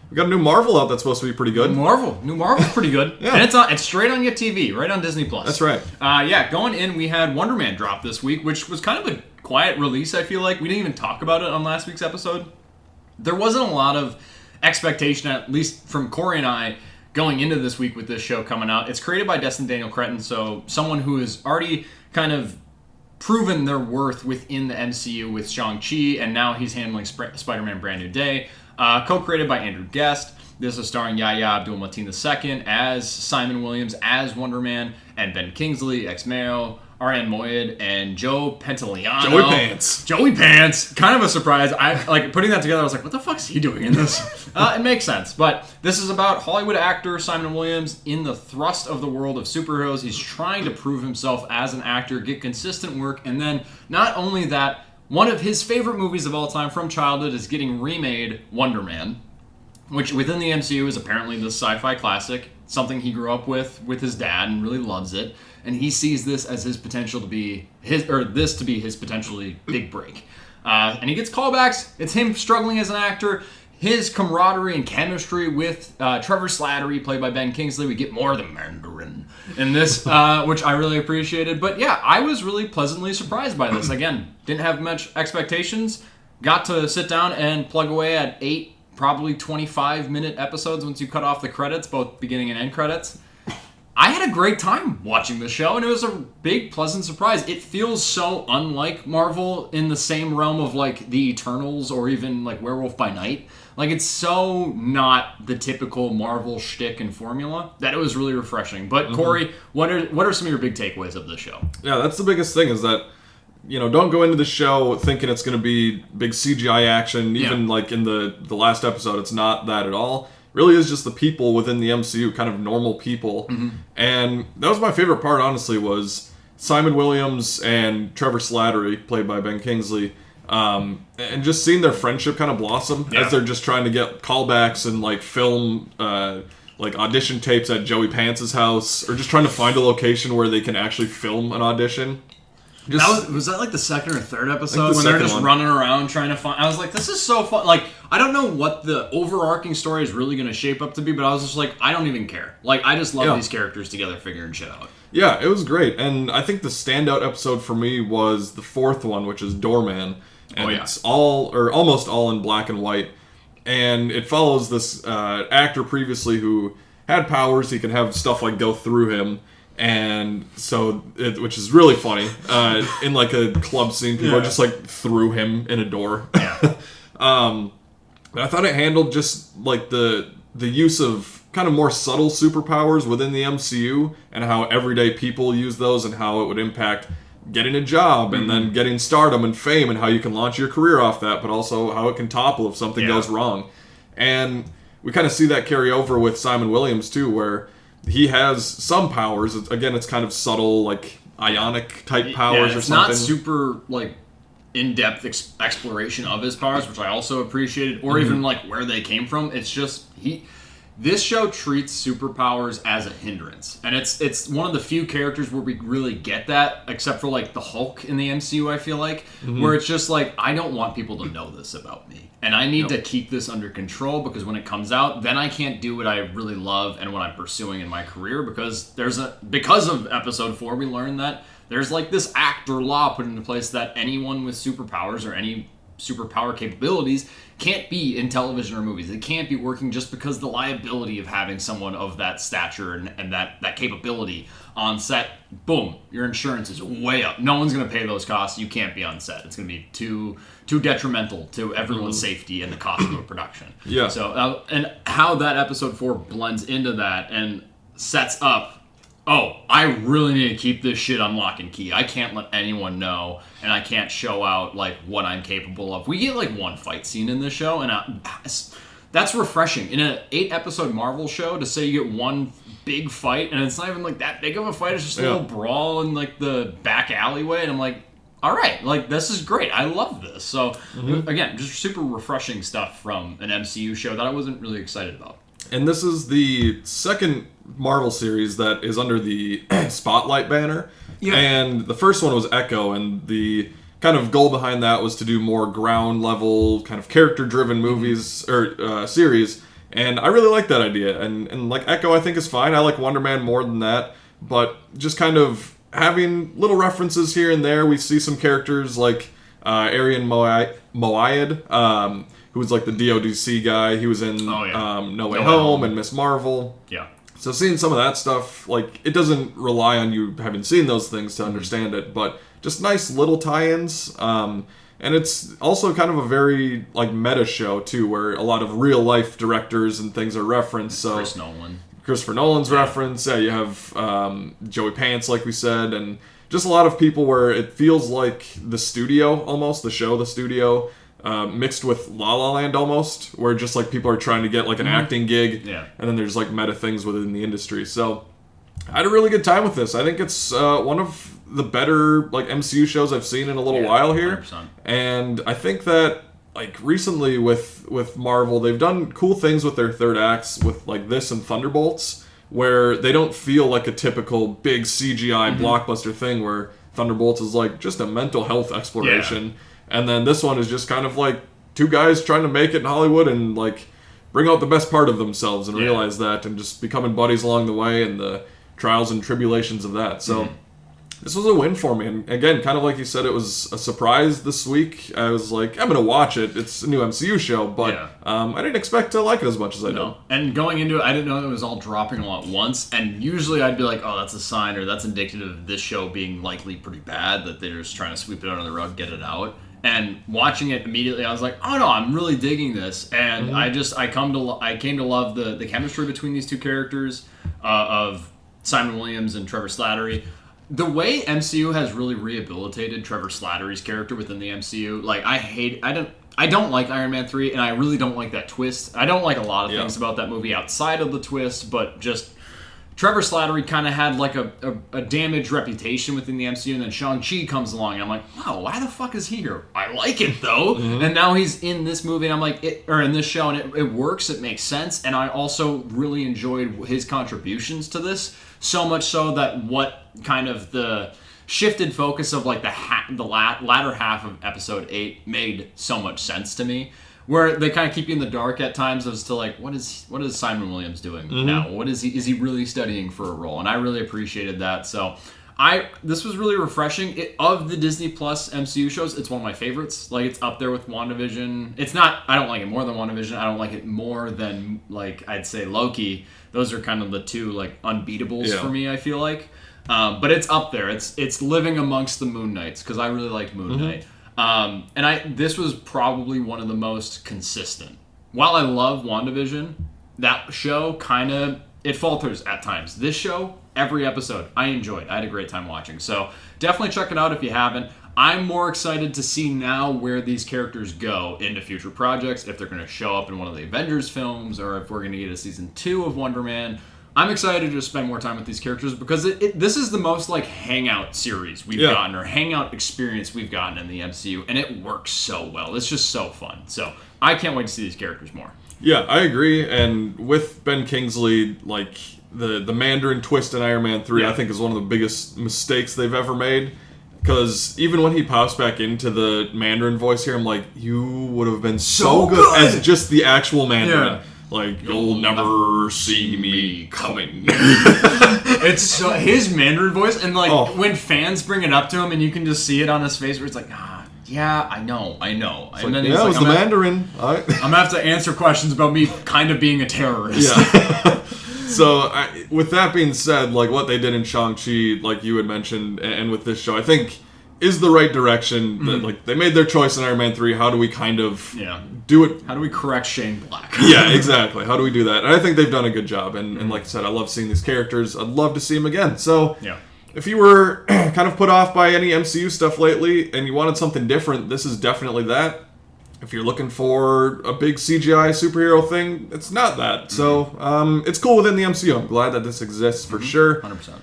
We got a new Marvel out that's supposed to be pretty good. New Marvel's pretty good. Yeah. And it's straight on your TV, right on Disney Plus. That's right. Going in, we had Wonder Man drop this week, which was kind of a quiet release, I feel like. We didn't even talk about it on last week's episode. There wasn't a lot of expectation, at least from Corey and I, going into this week with this show coming out. It's created by Destin Daniel Cretton, so someone who has already kind of proven their worth within the MCU with Shang-Chi, and now he's handling Spider-Man Brand New Day. Co-created by Andrew Guest. This is starring Yahya Abdul-Mateen II as Simon Williams as Wonder Man, and Ben Kingsley, ex-Mayo, Ariane Moayed, and Joe Pantoliano. Joey Pants. Kind of a surprise. Putting that together, I was like, what the fuck is he doing in this? It makes sense. But this is about Hollywood actor Simon Williams in the thrust of the world of superheroes. He's trying to prove himself as an actor, get consistent work, and then not only that, one of his favorite movies of all time from childhood is getting remade, Wonder Man, which within the MCU is apparently the sci-fi classic, something he grew up with his dad and really loves it. And he sees this as his potential to be his potentially big break. And he gets callbacks. It's him struggling as an actor. His camaraderie and chemistry with Trevor Slattery, played by Ben Kingsley. We get more of the Mandarin in this, which I really appreciated. But yeah, I was really pleasantly surprised by this. Again, didn't have much expectations. Got to sit down and plug away at 8, probably 25-minute episodes once you cut off the credits, both beginning and end credits. I had a great time watching the show, and it was a big, pleasant surprise. It feels so unlike Marvel in the same realm of, like, the Eternals or even, like, Werewolf by Night. Like, it's so not the typical Marvel shtick and formula that it was really refreshing. But, Corey, what are some of your big takeaways of this show? Yeah, that's the biggest thing is that, don't go into the show thinking it's going to be big CGI action. Even, like, in the last episode, it's not that at all. Really is just the people within the MCU, kind of normal people. And that was my favorite part, honestly, was Simon Williams and Trevor Slattery, played by Ben Kingsley, and just seeing their friendship kind of blossom as they're just trying to get callbacks and like film like audition tapes at Joey Pants' house, or just trying to find a location where they can actually film an audition. Was that like the second or third episode when they're just running around trying to find? I was like, this is so fun. Like, I don't know what the overarching story is really going to shape up to be, but I was just like, I don't even care. Like, I just love these characters together figuring shit out. Yeah, it was great. And I think the standout episode for me was the fourth one, which is Doorman. And it's all, or almost all, in black and white. And it follows this actor previously who had powers. He could have stuff like go through him. And so, which is really funny, in like a club scene, people are just like threw him in a door. But I thought it handled just like the use of kind of more subtle superpowers within the MCU and how everyday people use those and how it would impact getting a job and then getting stardom and fame and how you can launch your career off that, but also how it can topple if something goes wrong. And we kind of see that carry over with Simon Williams too, where he has some powers. Again, it's kind of subtle, like ionic type powers or something. It's not super like in-depth exploration of his powers, which I also appreciated, or even like where they came from. It's just this show treats superpowers as a hindrance, and it's one of the few characters where we really get that, except for like the Hulk in the MCU. I feel like where it's just like, I don't want people to know this about me, and I need to keep this under control, because when it comes out, then I can't do what I really love and what I'm pursuing in my career, because because of episode 4, we learned that there's like this actor law put into place that anyone with superpowers or any superpower capabilities can't be in television or movies. They can't be working just because the liability of having someone of that stature and that capability on set, boom, your insurance is way up. No one's going to pay those costs. You can't be on set. It's going to be too detrimental to everyone's safety and the cost of a production. Yeah. So, and how that episode 4 blends into that and sets up, I really need to keep this shit on lock and key. I can't let anyone know, and I can't show out like what I'm capable of. We get like one fight scene in this show, and that's refreshing. In an 8-episode Marvel show, to say you get one big fight, and it's not even like that big of a fight. It's just a little brawl in like the back alleyway, and I'm like, all right, like this is great. I love this. So again, just super refreshing stuff from an MCU show that I wasn't really excited about. And this is the second Marvel series that is under the Spotlight banner. Yeah. And the first one was Echo, and the kind of goal behind that was to do more ground level, kind of character driven movies or series. And I really like that idea. And like Echo, I think is fine. I like Wonder Man more than that. But just kind of having little references here and there. We see some characters like Arian Moayed, who was like the DODC guy. He was in No Way Home and Miss Marvel. Yeah. So seeing some of that stuff, like, it doesn't rely on you having seen those things to understand it, but just nice little tie-ins. And it's also kind of a very, like, meta show, too, where a lot of real-life directors and things are referenced. So Christopher Nolan's reference. Yeah, you have Joey Pants, like we said, and just a lot of people where it feels like the studio, almost, the show, the studio, mixed with La La Land almost, where just like people are trying to get like an acting gig, and then there's like meta things within the industry. So I had a really good time with this. I think it's one of the better like MCU shows I've seen in a little while here, 100%. And I think that like recently with Marvel, they've done cool things with their third acts with like this and Thunderbolts, where they don't feel like a typical big CGI blockbuster thing where Thunderbolts is like just a mental health exploration. Yeah. And then this one is just kind of like two guys trying to make it in Hollywood and like bring out the best part of themselves and realize that, and just becoming buddies along the way and the trials and tribulations of that. So this was a win for me. And again, kind of like you said, it was a surprise this week. I was like, I'm going to watch it. It's a new MCU show, but I didn't expect to like it as much as I did. And going into it, I didn't know it was all dropping all at once. And usually I'd be like, oh, that's a sign, or that's indicative of this show being likely pretty bad, that they're just trying to sweep it under the rug, get it out. And watching it immediately, I was like, "Oh no, I'm really digging this." And I came to love the chemistry between these two characters of Simon Williams and Trevor Slattery. The way MCU has really rehabilitated Trevor Slattery's character within the MCU, like I don't like Iron Man 3, and I really don't like that twist. I don't like a lot of things about that movie outside of the twist, but just Trevor Slattery kind of had like a damaged reputation within the MCU, and then Shang-Chi comes along, and I'm like, wow, why the fuck is he here? I like it, though. And now he's in this movie, and I'm like, in this show, and it works, it makes sense, and I also really enjoyed his contributions to this, so much so that what kind of the shifted focus of like the latter half of episode 8 made so much sense to me. Where they kind of keep you in the dark at times as to like, what is Simon Williams doing now? What is he really studying for a role? And I really appreciated that. So this was really refreshing. Of the Disney Plus MCU shows, it's one of my favorites. Like, it's up there with WandaVision. It's not, I don't like it more than WandaVision. I don't like it more than, like, I'd say Loki. Those are kind of the two like unbeatables for me, I feel like. But it's up there. It's living amongst the Moon Knights, because I really liked Moon Knight. And this was probably one of the most consistent. While I love WandaVision, that show it falters at times. This show, every episode, I enjoyed. I had a great time watching. So definitely check it out if you haven't. I'm more excited to see now where these characters go into future projects, if they're going to show up in one of the Avengers films, or if we're going to get a season 2 of Wonder Man. I'm excited to spend more time with these characters, because this is the most like hangout series we've gotten, or hangout experience we've gotten in the MCU, and it works so well. It's just so fun. So I can't wait to see these characters more. Yeah, I agree. And with Ben Kingsley, like the Mandarin twist in Iron Man 3, I think is one of the biggest mistakes they've ever made. Because even when he pops back into the Mandarin voice here, I'm like, you would have been so good as just the actual Mandarin. Yeah. Like, you'll never see me coming. It's so, his Mandarin voice, and like when fans bring it up to him, and you can just see it on his face, where it's like, yeah, I know. And then it was the Mandarin. I'm gonna have to answer questions about me kind of being a terrorist. Yeah. So, with that being said, like what they did in Shang-Chi, like you had mentioned, and with this show, I think is the right direction. Like, they made their choice in Iron Man 3. How do we kind of do it? How do we correct Shane Black? Yeah, exactly. How do we do that? And I think they've done a good job. And like I said, I love seeing these characters. I'd love to see them again. So, if you were kind of put off by any MCU stuff lately and you wanted something different, this is definitely that. If you're looking for a big CGI superhero thing, it's not that. So, it's cool within the MCU. I'm glad that this exists for sure. 100%.